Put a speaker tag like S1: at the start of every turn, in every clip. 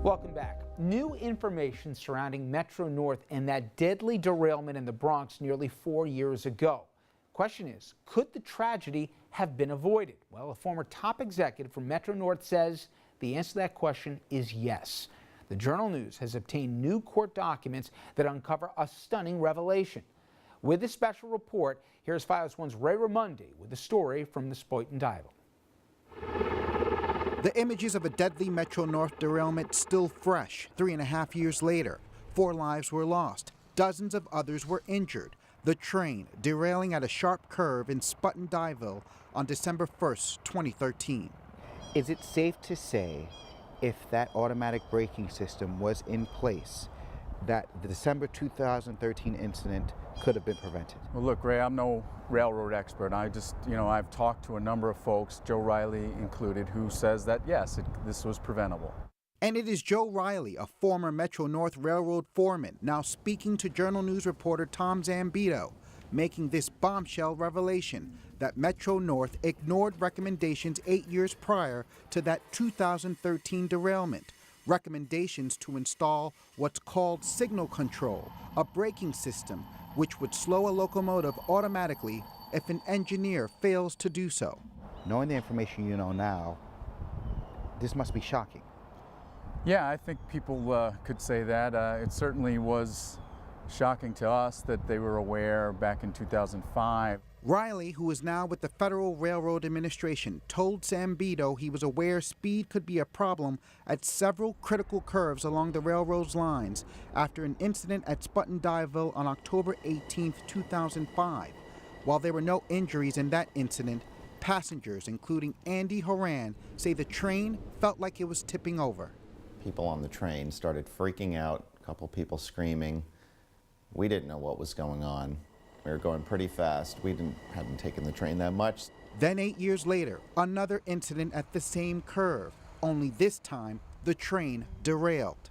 S1: Welcome back. New information surrounding Metro North and that deadly derailment in the Bronx nearly 4 years ago. Question is, could the tragedy have been avoided? Well, a former top executive from Metro North says the answer to that question is yes. The Journal News has obtained new court documents that uncover a stunning revelation. With this special report, here's Files One's Ray Ramundi with the story from the Spuyten Duyvil.
S2: The images of a deadly Metro North derailment still fresh 3.5 years later. 4 lives were lost. Dozens of others were injured. The train derailing at a sharp curve in Spuyten Duyvil on December 1st, 2013. Is it safe to say, if that automatic braking system was in place, that the December 2013 incident could have been prevented?
S3: Well, look, Ray, I'm no railroad expert. I've talked to a number of folks, Joe Riley included, who says that, yes, this was preventable.
S2: And it is Joe Riley, a former Metro North Railroad foreman, now speaking to Journal News reporter Tom Zambito, making this bombshell revelation that Metro North ignored recommendations 8 years prior to that 2013 derailment. Recommendations to install what's called signal control, a braking system which would slow a locomotive automatically if an engineer fails to do so. Knowing the information you know now, this must be shocking.
S3: Yeah, I think people could say that. It certainly was shocking to us that they were aware back in 2005.
S2: Riley, who is now with the Federal Railroad Administration, told Zambito he was aware speed could be a problem at several critical curves along the railroad's lines after an incident at Spuyten Duyvil on October 18, 2005. While there were no injuries in that incident, passengers, including Andy Horan, say the train felt like it was tipping over.
S4: People on the train started freaking out, a couple people screaming. We didn't know what was going on. We were going pretty fast. We hadn't taken the train that much.
S2: Then 8 years later, another incident at the same curve. Only this time, the train derailed.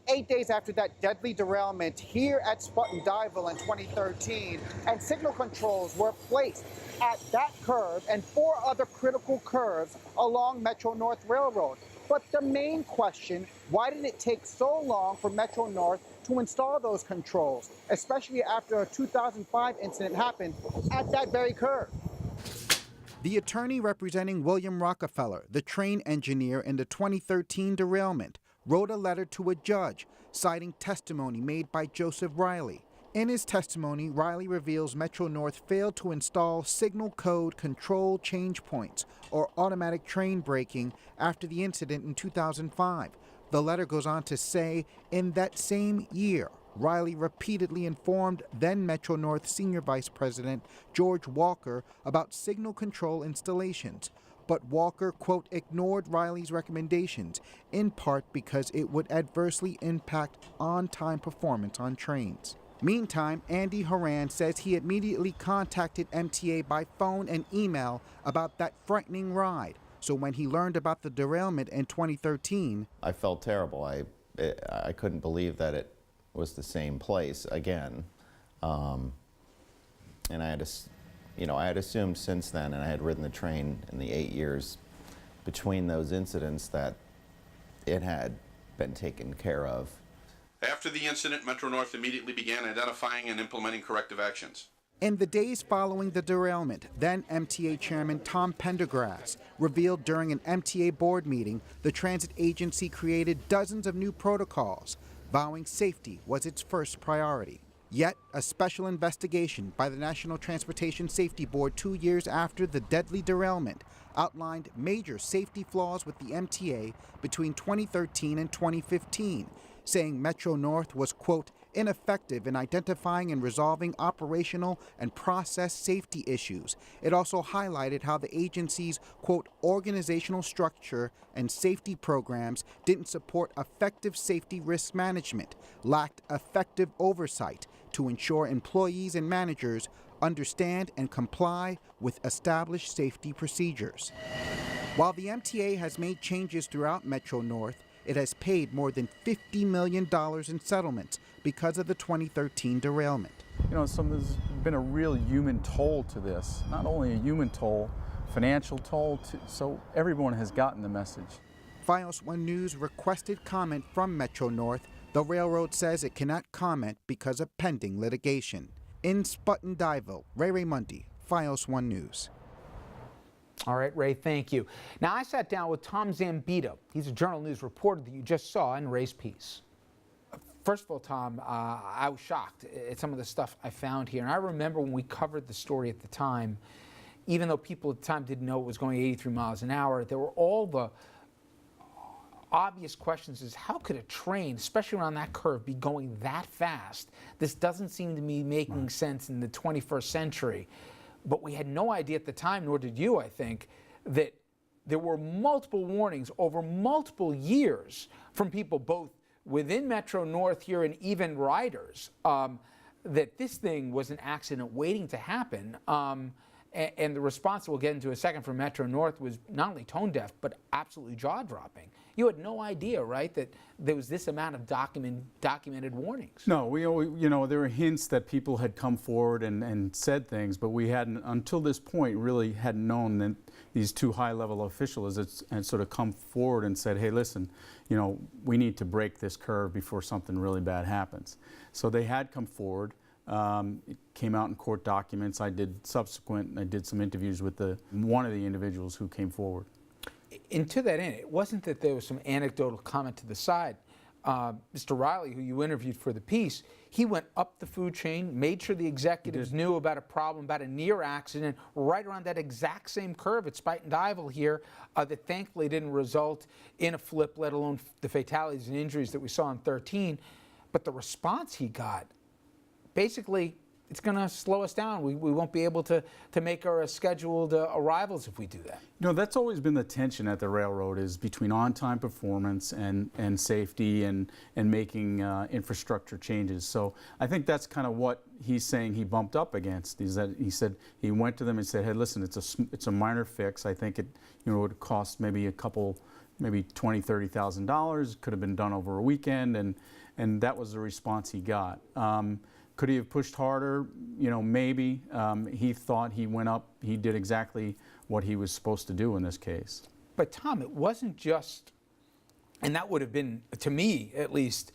S2: 8 days after that deadly derailment here at Spuyten Duyvil in 2013, and signal controls were placed at that curve and 4 other critical curves along Metro North Railroad. But the main question, why did it take so long for Metro North to install those controls, especially after a 2005 incident happened at that very curve? The attorney representing William Rockefeller, the train engineer in the 2013 derailment, wrote a letter to a judge citing testimony made by Joseph Riley. In his testimony, Riley reveals Metro North failed to install signal code control change points, or automatic train braking, after the incident in 2005. The letter goes on to say, in that same year, Riley repeatedly informed then Metro North Senior Vice President George Walker about signal control installations. But Walker, quote, ignored Riley's recommendations, in part because it would adversely impact on-time performance on trains. Meantime, Andy Horan says he immediately contacted MTA by phone and email about that frightening ride. So when he learned about the derailment in 2013...
S4: I felt terrible. I couldn't believe that it was the same place again. And I had assumed since then, and I had ridden the train in the 8 years between those incidents, that it had been taken care of.
S5: After the incident, Metro North immediately began identifying and implementing corrective actions.
S2: In the days following the derailment, then MTA Chairman Tom Pendergrass revealed during an MTA board meeting the transit agency created dozens of new protocols, vowing safety was its first priority. Yet, a special investigation by the National Transportation Safety Board 2 years after the deadly derailment outlined major safety flaws with the MTA between 2013 and 2015, saying Metro North was, quote, ineffective in identifying and resolving operational and process safety issues. It also highlighted how the agency's, quote, organizational structure and safety programs didn't support effective safety risk management, lacked effective oversight to ensure employees and managers understand and comply with established safety procedures. While the MTA has made changes throughout Metro North, it has paid more than $50 million in settlements because of the 2013 derailment.
S3: There's been a real human toll to this. Not only a human toll, financial toll, so everyone has gotten the message.
S2: FiOS 1 News requested comment from Metro North. The railroad says it cannot comment because of pending litigation. In Spuyten Duyvil, Ray Raymundi, FiOS 1 News.
S1: All right, Ray, thank you. Now, I sat down with Tom Zambito. He's a Journal News reporter that you just saw in Ray's piece. First of all, Tom, I was shocked at some of the stuff I found here. And I remember when we covered the story at the time, even though people at the time didn't know it was going 83 miles an hour, there were all the obvious questions is how could a train, especially around that curve, be going that fast? This doesn't seem to be making sense in the 21st century. But we had no idea at the time, nor did you, I think, that there were multiple warnings over multiple years from people both within Metro North here and even riders that this thing was an accident waiting to happen. And the response we'll get into in a second from Metro North was not only tone deaf, but absolutely jaw-dropping. You had no idea, right, that there was this amount of documented warnings.
S3: No, we there were hints that people had come forward and said things, but we hadn't, until this point, really hadn't known that these two high-level officials had sort of come forward and said, hey, listen, we need to break this curve before something really bad happens. So they had come forward. It came out in court documents. I did some interviews with one of the individuals who came forward.
S1: And to that end, it wasn't that there was some anecdotal comment to the side. Mr. Riley, who you interviewed for the piece, he went up the food chain, made sure the executives knew about a problem, about a near accident, right around that exact same curve at Spuyten Duyvil here that thankfully didn't result in a flip, let alone the fatalities and injuries that we saw in 13. But the response he got, basically, it's going to slow us down. We won't be able to make our scheduled arrivals if we do that.
S3: That's always been the tension at the railroad, is between on-time performance and safety and making infrastructure changes. So I think that's kind of what he's saying he bumped up against. Is that he said he went to them and said, hey, listen, it's a minor fix. I think it would cost maybe maybe $20,000, $30,000. Could have been done over a weekend, and that was the response he got. Could he have pushed harder? Maybe. He thought he went up, he did exactly what he was supposed to do in this case.
S1: But Tom, it wasn't just, and that would have been, to me at least,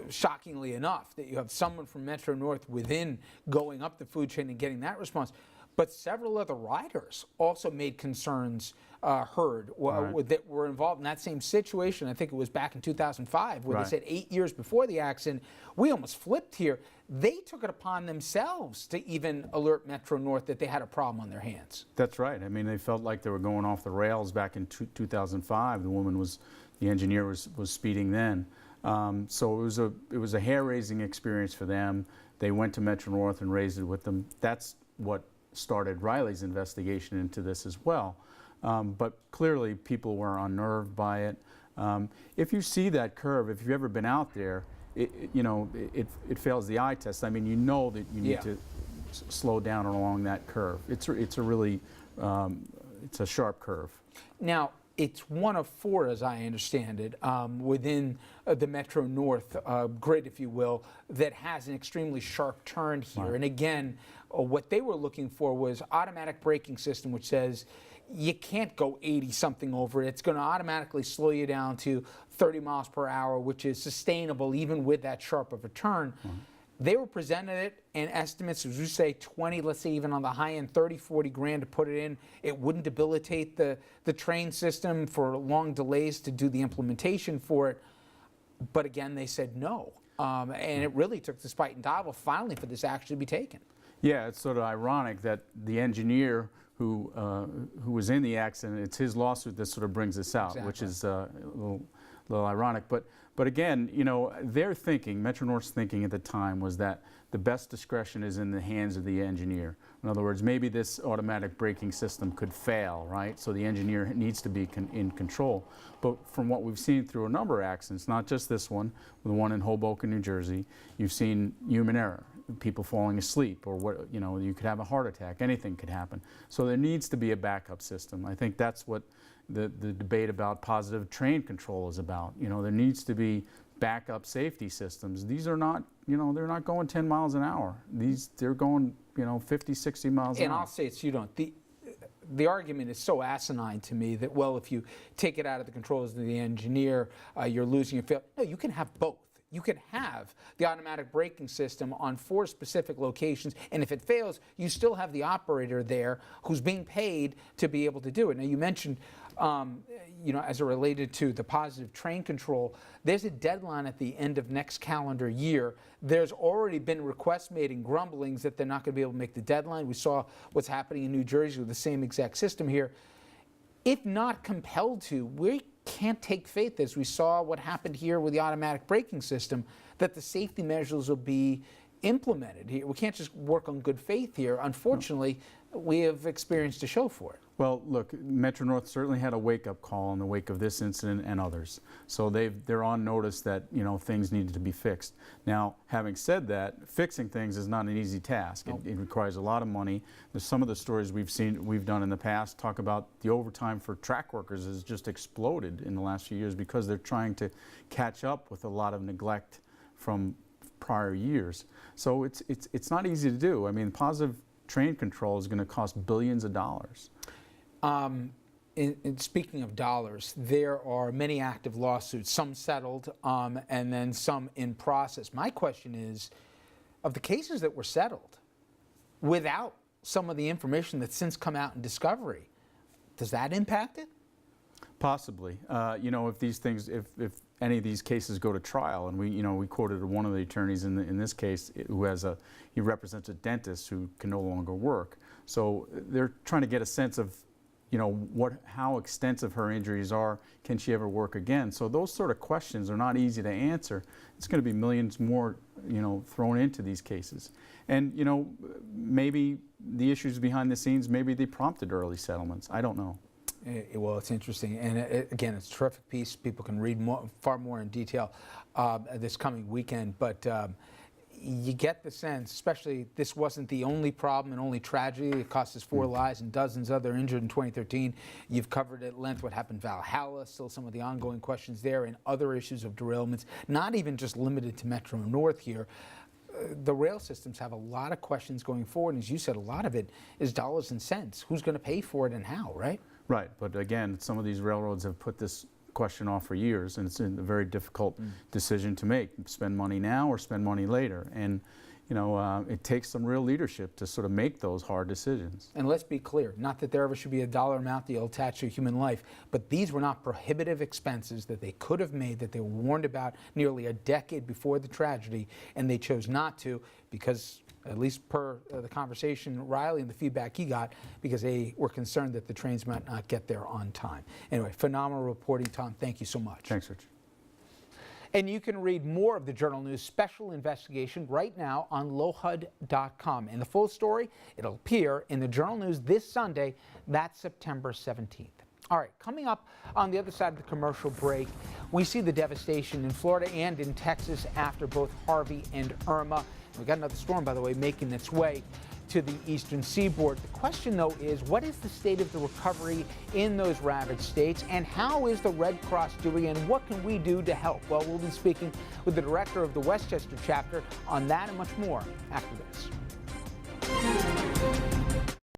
S1: shockingly enough, that you have someone from Metro North within going up the food chain and getting that response. But several other riders also made concerns heard that were involved in that same situation. I think it was back in 2005 where they said 8 years before the accident, we almost flipped here. They took it upon themselves to even alert Metro North that they had a problem on their hands.
S3: That's right. I mean, they felt like they were going off the rails back in 2005. The engineer was speeding then. So it was a hair-raising experience for them. They went to Metro North and raised it with them. That's what started Riley's investigation into this as well. But clearly people were unnerved by it. If you see that curve, if you've ever been out there, it fails the eye test. I mean, you know that you need to slow down along that curve. It's a really, it's a sharp curve.
S1: Now, it's one of four, as I understand it, within the Metro North grid, if you will, that has an extremely sharp turn here. Right. And again, what they were looking for was automatic braking system, which says you can't go 80-something over it. It's going to automatically slow you down to 30 miles per hour, which is sustainable even with that sharp of a turn. Mm-hmm. They were presented it in estimates, as you say, 20, let's say even on the high end, 30, 40 grand to put it in. It wouldn't debilitate the train system for long delays to do the implementation for it. But again, they said no. And it really took the Spuyten Duyvil finally for this action to be taken.
S3: Yeah, it's sort of ironic that the engineer who was in the accident, it's his lawsuit that sort of brings this out, which is a little ironic. But again, their thinking, Metro North's thinking at the time was that the best discretion is in the hands of the engineer. In other words, maybe this automatic braking system could fail, right? So the engineer needs to be in control. But from what we've seen through a number of accidents, not just this one, the one in Hoboken, New Jersey, you've seen human error, people falling asleep, or you could have a heart attack, anything could happen. So there needs to be a backup system. I think that's what the debate about positive train control is about. There needs to be backup safety systems. These are not, they're not going 10 miles an hour. They're going, 50, 60 miles an hour.
S1: And I'll say it's, the argument is so asinine to me that, well, if you take it out of the controls of the engineer, you're losing your fail. No, you can have both. You can have the automatic braking system on 4 specific locations, and if it fails, you still have the operator there who's being paid to be able to do it. Now, you mentioned, as it related to the positive train control, there's a deadline at the end of next calendar year. There's already been requests made and grumblings that they're not going to be able to make the deadline. We saw what's happening in New Jersey with the same exact system here. If not compelled to, we can't take faith, as we saw what happened here with the automatic braking system, that the safety measures will be implemented here. We can't just work on good faith here. Unfortunately, we have experience to show for it.
S3: Well, look, Metro-North certainly had a wake-up call in the wake of this incident and others. So they're on notice that, things needed to be fixed. Now, having said that, fixing things is not an easy task. It requires a lot of money. There's some of the stories we've done in the past talk about the overtime for track workers has just exploded in the last few years because they're trying to catch up with a lot of neglect from prior years. So it's not easy to do. I mean, positive train control is going to cost billions of dollars.
S1: Speaking of dollars, there are many active lawsuits, some settled and then some in process. My question is, of the cases that were settled, without some of the information that's since come out in discovery, does that impact it? Possibly.
S3: If these things, if any of these cases go to trial, and we quoted one of the attorneys in this case who he represents a dentist who can no longer work. So they're trying to get a sense of, how extensive her injuries are. Can she ever work again? So those sort of questions are not easy to answer. It's going to be millions more, thrown into these cases. And, maybe the issues behind the scenes, maybe they prompted early settlements. I don't know.
S1: Well, it's interesting, and again, it's a terrific piece. People can read far more in detail this coming weekend, but you get the sense, especially this wasn't the only problem and only tragedy. It cost us 4 lives and dozens other injured in 2013. You've covered at length what happened in Valhalla, still some of the ongoing questions there, and other issues of derailments, not even just limited to Metro-North here. The rail systems have a lot of questions going forward, and as you said, a lot of it is dollars and cents. Who's going to pay for it and how, right?
S3: Right, but again, some of these railroads have put this question off for years, and it's a very difficult decision to make. Spend money now or spend money later, and it takes some real leadership to sort of make those hard decisions.
S1: And let's be clear, not that there ever should be a dollar amount that you'll attach to human life, but these were not prohibitive expenses that they could have made, that they were warned about nearly a decade before the tragedy, and they chose not to because, at least per the conversation Riley and the feedback he got, because they were concerned that the trains might not get there on time. Anyway, phenomenal reporting, Tom. Thank you so much.
S3: Thanks, Rich.
S1: And you can read more of the Journal News special investigation right now on LoHud.com. And the full story, it'll appear in the Journal News this Sunday. That's September 17th. All right, coming up on the other side of the commercial break, we see the devastation in Florida and in Texas after both Harvey and Irma. We got another storm, by the way, making its way to the eastern seaboard. The question, though, is what is the state of the recovery in those ravaged states, and how is the Red Cross doing, and what can we do to help? Well, we'll be speaking with the director of the Westchester chapter on that and much more after this.